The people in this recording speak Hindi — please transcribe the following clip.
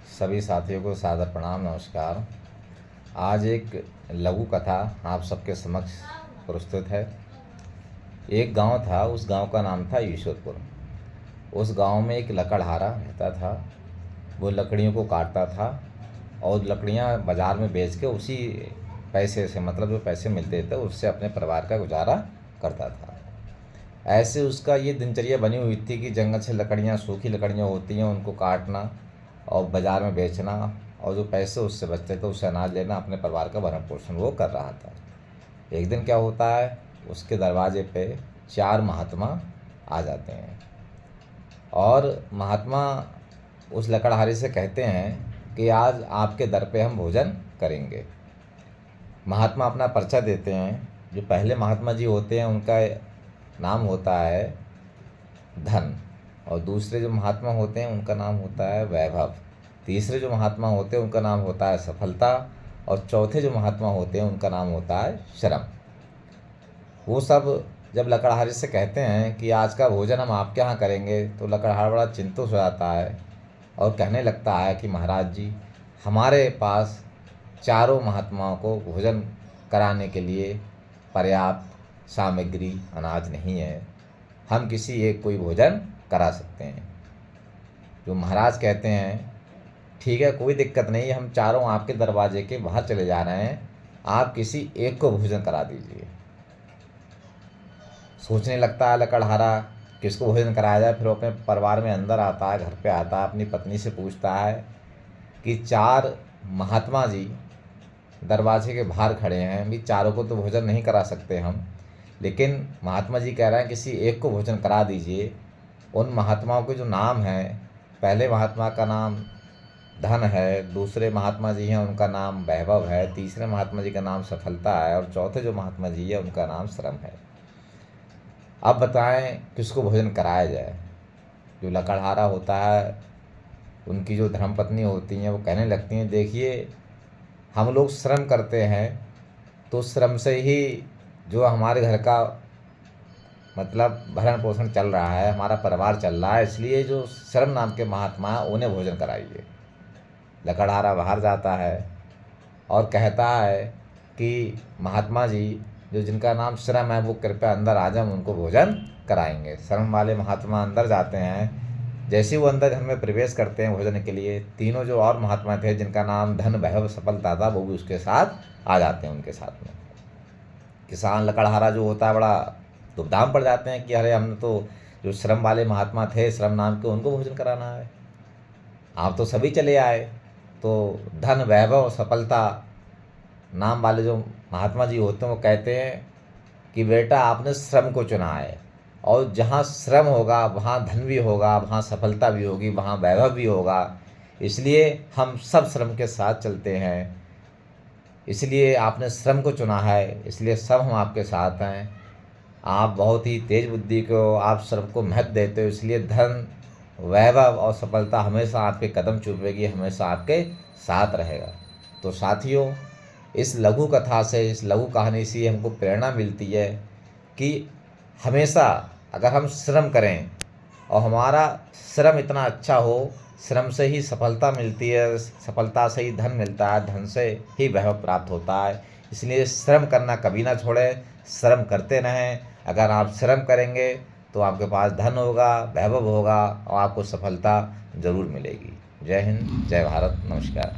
सभी साथियों को सादर प्रणाम, नमस्कार। आज एक लघु कथा आप सबके समक्ष प्रस्तुत है। एक गांव था, उस गांव का नाम था ईश्वरपुर। उस गांव में एक लकड़हारा रहता था। वो लकड़ियों को काटता था और लकड़ियां बाज़ार में बेच के उसी पैसे से, मतलब जो पैसे मिलते थे उससे अपने परिवार का गुजारा करता था। ऐसे उसका ये दिनचर्या बनी हुई थी कि जंगल से लकड़ियाँ, सूखी लकड़ियाँ होती हैं, उनको काटना और बाज़ार में बेचना, और जो पैसे उससे बचते थे उससे अनाज लेना, अपने परिवार का भरण पोषण वो कर रहा था। एक दिन क्या होता है, उसके दरवाजे पे 4 महात्मा आ जाते हैं और महात्मा उस लकड़हारे से कहते हैं कि आज आपके दर पे हम भोजन करेंगे। महात्मा अपना पर्चा देते हैं। जो पहले महात्मा जी होते हैं उनका नाम होता है धन, और दूसरे जो महात्मा होते हैं उनका नाम होता है वैभव। तीसरे जो महात्मा होते हैं उनका नाम होता है सफलता, और चौथे जो महात्मा होते हैं उनका नाम होता है श्रम। वो सब जब लकड़हारे से कहते हैं कि आज का भोजन हम आपके यहाँ करेंगे, तो लकड़हारा बड़ा चिंतित हो जाता है और कहने लगता है कि महाराज जी, हमारे पास चारों महात्माओं को भोजन कराने के लिए पर्याप्त सामग्री, अनाज नहीं है। हम किसी एक को ही भोजन करा सकते हैं। जो महाराज कहते हैं, ठीक है, कोई दिक्कत नहीं, हम चारों आपके दरवाजे के बाहर चले जा रहे हैं, आप किसी एक को भोजन करा दीजिए। सोचने लगता है लकड़हारा किसको भोजन कराया जाए। फिर वो अपने परिवार में अंदर आता है, घर पे आता है, अपनी पत्नी से पूछता है कि 4 महात्मा जी दरवाजे के बाहर खड़े हैं, भी चारों को तो भोजन नहीं करा सकते हम, लेकिन महात्मा जी कह रहे हैं किसी एक को भोजन करा दीजिए। उन महात्माओं के जो नाम हैं, पहले महात्मा का नाम धन है, दूसरे महात्मा जी हैं उनका नाम वैभव है, तीसरे महात्मा जी का नाम सफलता है, और चौथे जो महात्मा जी है उनका नाम श्रम है। अब बताएं किसको भोजन कराया जाए। जो लकड़हारा होता है, उनकी जो धर्मपत्नी होती हैं वो कहने लगती हैं, देखिए हम लोग श्रम करते हैं तो श्रम से ही जो हमारे घर का मतलब भरण पोषण चल रहा है, हमारा परिवार चल रहा है, इसलिए जो श्रम नाम के महात्मा हैं उन्हें भोजन कराइए। लकड़हारा बाहर जाता है और कहता है कि महात्मा जी जो जिनका नाम श्रम है वो कृपया अंदर आ जाए, हम उनको भोजन कराएंगे। श्रम वाले महात्मा अंदर जाते हैं। जैसे ही वो अंदर घर में प्रवेश करते हैं भोजन के लिए, तीनों जो और महात्मा थे जिनका नाम धन, वैभव, सफलता था, वो भी उसके साथ आ जाते हैं उनके साथ में। किसान लकड़हारा जो होता है बड़ा दुविधा पड़ जाते हैं कि अरे हमने तो जो श्रम वाले महात्मा थे, श्रम नाम के, उनको भोजन कराना है, आप तो सभी चले आए। तो धन, वैभव, सफलता नाम वाले जो महात्मा जी होते हैं वो कहते हैं कि बेटा आपने श्रम को चुना है, और जहाँ श्रम होगा वहाँ धन भी होगा, वहाँ सफलता भी होगी, वहाँ वैभव भी होगा, इसलिए हम सब श्रम के साथ चलते हैं। इसलिए आपने श्रम को चुना है, इसलिए सब हम आपके साथ हैं। आप बहुत ही तेज बुद्धि को, आप श्रम को महत्व देते हो, इसलिए धन, वैभव और सफलता हमेशा आपके कदम चूमेगी, हमेशा आपके साथ रहेगा। तो साथियों, इस लघु कथा से, इस लघु कहानी से हमको प्रेरणा मिलती है कि हमेशा अगर हम श्रम करें और हमारा श्रम इतना अच्छा हो, श्रम से ही सफलता मिलती है, सफलता से ही धन मिलता है, धन से ही वैभव प्राप्त होता है। इसलिए श्रम करना कभी ना छोड़ें, श्रम करते रहें। अगर आप श्रम करेंगे तो आपके पास धन होगा, वैभव होगा, और आपको सफलता ज़रूर मिलेगी। जय हिंद, जय भारत, नमस्कार।